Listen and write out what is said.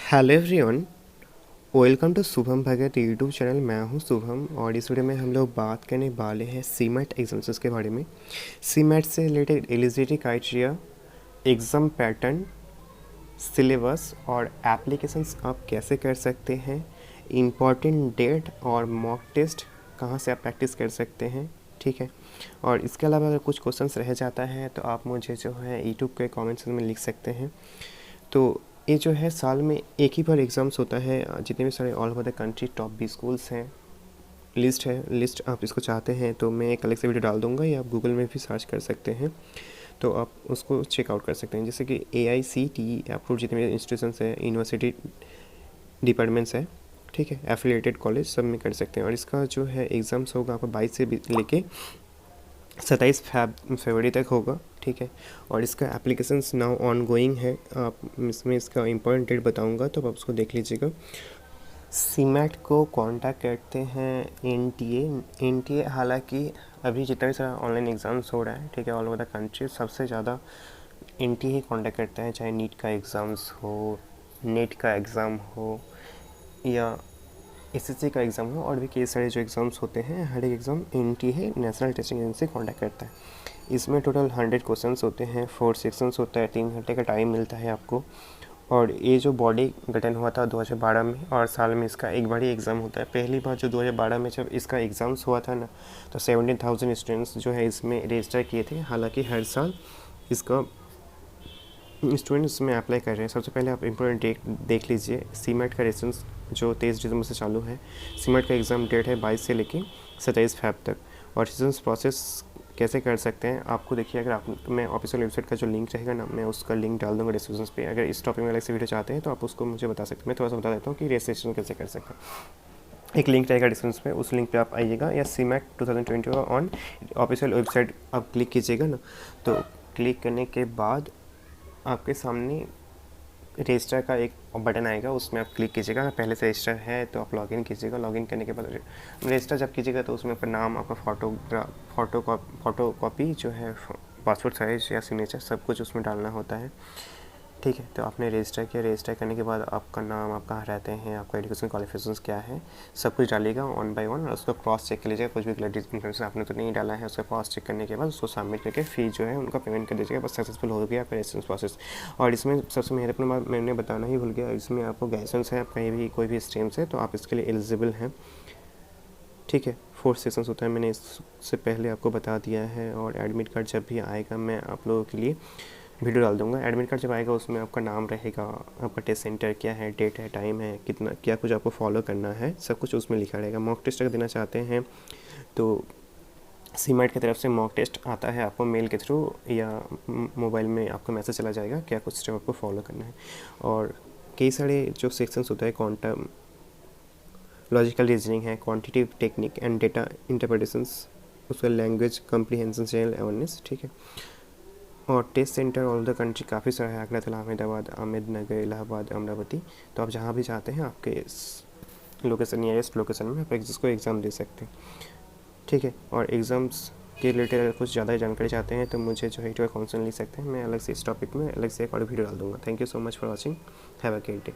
Hello everyone, welcome to Shubham Bhagat YouTube channel. मैं हूं शुभम और इस वीडियो में हम लोग बात करने वाले हैं सीमेट एग्जाम्स के बारे में। सीमेट से related eligibility criteria, exam pattern, syllabus और एप्लीकेशंस आप कैसे कर सकते हैं, इम्पॉर्टेंट डेट और मॉक टेस्ट कहाँ से आप प्रैक्टिस कर सकते हैं। ठीक है, और इसके अलावा अगर कुछ क्वेश्चंस रह जाता है तो आप मुझे जो है यूट्यूब के कमेंट्स में लिख सकते हैं। तो ये जो है साल में एक ही बार एग्ज़ाम्स होता है। जितने भी सारे all over the country top 20 schools हैं, लिस्ट आप इसको चाहते हैं तो मैं एक अलग से वीडियो डाल दूंगा या आप गूगल में भी सर्च कर सकते हैं, तो आप उसको चेकआउट कर सकते हैं। जैसे कि AICTE अप्रूव जितने भी इंस्टीट्यूशंस हैं, यूनिवर्सिटी डिपार्टमेंट्स है, ठीक है, एफिलिएटेड कॉलेज, सब में कर सकते हैं। और इसका जो है एग्ज़ाम्स होगा आपका 22 से लेके 27 फरवरी तक होगा। ठीक है, और इसका एप्लीकेशंस नाउ ऑन गोइंग है। आप इसमें इसका इम्पोर्टेंट डेट बताऊंगा तो आप उसको देख लीजिएगा। सीमेट को कांटेक्ट करते हैं NTA। हालांकि अभी जितना भी सारा ऑनलाइन एग्ज़ाम्स हो रहा है, ठीक है, ऑल ओवर द कंट्री, सबसे ज़्यादा NTA ही कांटेक्ट करता है। चाहे नीट का एग्ज़ाम्स हो, नेट का एग्ज़ाम हो या SSC का एग्ज़ाम हो, और भी कई सारे जो एग्ज़ाम्स होते हैं, हर एक exam NTA national testing agency contact करता है। इसमें टोटल 100 क्वेश्चंस होते हैं, 4 सेक्शंस होता है, 3 घंटे का टाइम मिलता है आपको। और ये जो बॉडी गठन हुआ था 2012 में, और साल में इसका एक बार ही एग्ज़ाम होता है। पहली बार जो 2012 में जब इसका एग्ज़ाम्स हुआ था ना, तो 17,000 स्टूडेंट्स जो है इसमें रजिस्टर किए थे। हालांकि हर साल इसका स्टूडेंट्स में अप्लाई कर रहे हैं। सबसे पहले आप इम्पोर्टेंट डेट देख लीजिए। सीमेट का रेसेंस जो 23 दिसंबर से चालू है। सीमेट का एग्ज़ाम डेट है 22 से लेके 27 फरवरी तक। और रेसेंस प्रोसेस कैसे कर सकते हैं आपको देखिए, अगर आप, मैं ऑफिशियल वेबसाइट का जो लिंक रहेगा ना, मैं उसका लिंक डाल दूँगा डिस्क्रिप्शन पे। अगर इस टॉपिक में अलग से वीडियो चाहते हैं तो आप उसको मुझे बता सकते हैं। मैं थोड़ा सा बता देता हूँ कि रजिस्ट्रेशन कैसे कर सकते हैं। एक लिंक रहेगा डिस्क्रिप्शन पे, उस लिंक पे आप आइएगा, या सीमेट 2020 ऑन ऑफिशियल वेबसाइट आप क्लिक कीजिएगा ना, तो क्लिक करने के बाद आपके सामने रजिस्टर का एक बटन आएगा, उसमें आप क्लिक कीजिएगा। पहले से रजिस्टर है तो आप लॉगिन कीजिएगा। लॉगिन करने के बाद रजिस्टर जब कीजिएगा तो उसमें आपका नाम, आपका फ़ोटो कॉपी जो है, पासपोर्ट साइज़ या सिग्नेचर, सब कुछ उसमें डालना होता है। ठीक है, तो आपने रजिस्टर किया। रजिस्टर करने के बाद आपका नाम, आप कहाँ रहते हैं, आपका एजुकेशन क्वालिफिकेशंस क्या है, सब कुछ डालिएगा वन बाय वन, और उसको क्रॉस चेक कर लीजिएगा। कुछ भी गलत इन्फॉर्मेशन आपने तो नहीं डाला है, उसका क्रॉस चेक करने के बाद उसको सबमिट करके फी जो है उनका पेमेंट कर दीजिएगा। बस सक्सेसफुल हो गया आपका रजिस्ट्रेशन प्रोसेस। और इसमें सबसे महत्वपूर्ण बात मैंने बताना ही भूल गया, इसमें आपको गाइडेंस है, आप कहीं भी कोई भी स्ट्रीम से, तो आप इसके लिए एलिजिबल हैं। ठीक है, 4 सेशंस होता है, मैंने इससे पहले आपको बता दिया है। और एडमिट कार्ड जब भी आएगा मैं आप लोगों के लिए वीडियो डाल दूंगा। एडमिट कार्ड जब आएगा उसमें आपका नाम रहेगा, आपका टेस्ट सेंटर क्या है, डेट है, टाइम है, कितना क्या कुछ आपको फॉलो करना है, सब कुछ उसमें लिखा रहेगा। मॉक टेस्ट अगर देना चाहते हैं तो सीमेट की तरफ से मॉक टेस्ट आता है आपको मेल के थ्रू, या मोबाइल में आपको मैसेज चला जाएगा क्या कुछ स्टेप आपको फॉलो करना है। और कई सारे जो सेक्शंस होता है, क्वांटम लॉजिकल रीजनिंग है, quantitative technique and data interpretations, उसका लैंग्वेज कम्प्रीहेंशन, जनरल अवेयरनेस। ठीक है, और test centre all the country काफ़ी सारा है, अगरतला, अहमदाबाद, अहमदनगर, इलाहाबाद, अमरावती। तो आप जहाँ भी चाहते हैं आपके लोकेशन, नियरेस्ट लोकेशन में आप जिसको एग्ज़ाम दे सकते हैं। ठीक है, और एग्ज़ाम्स के रिलेटेड अगर कुछ ज़्यादा जानकारी चाहते हैं तो मुझे जो है यूट्यूब कॉन्सन लिख सकते हैं। मैं अलग से इस टॉपिक में अलग से एक और वीडियो डाल दूँगा। Thank you so much for watching, have a great day.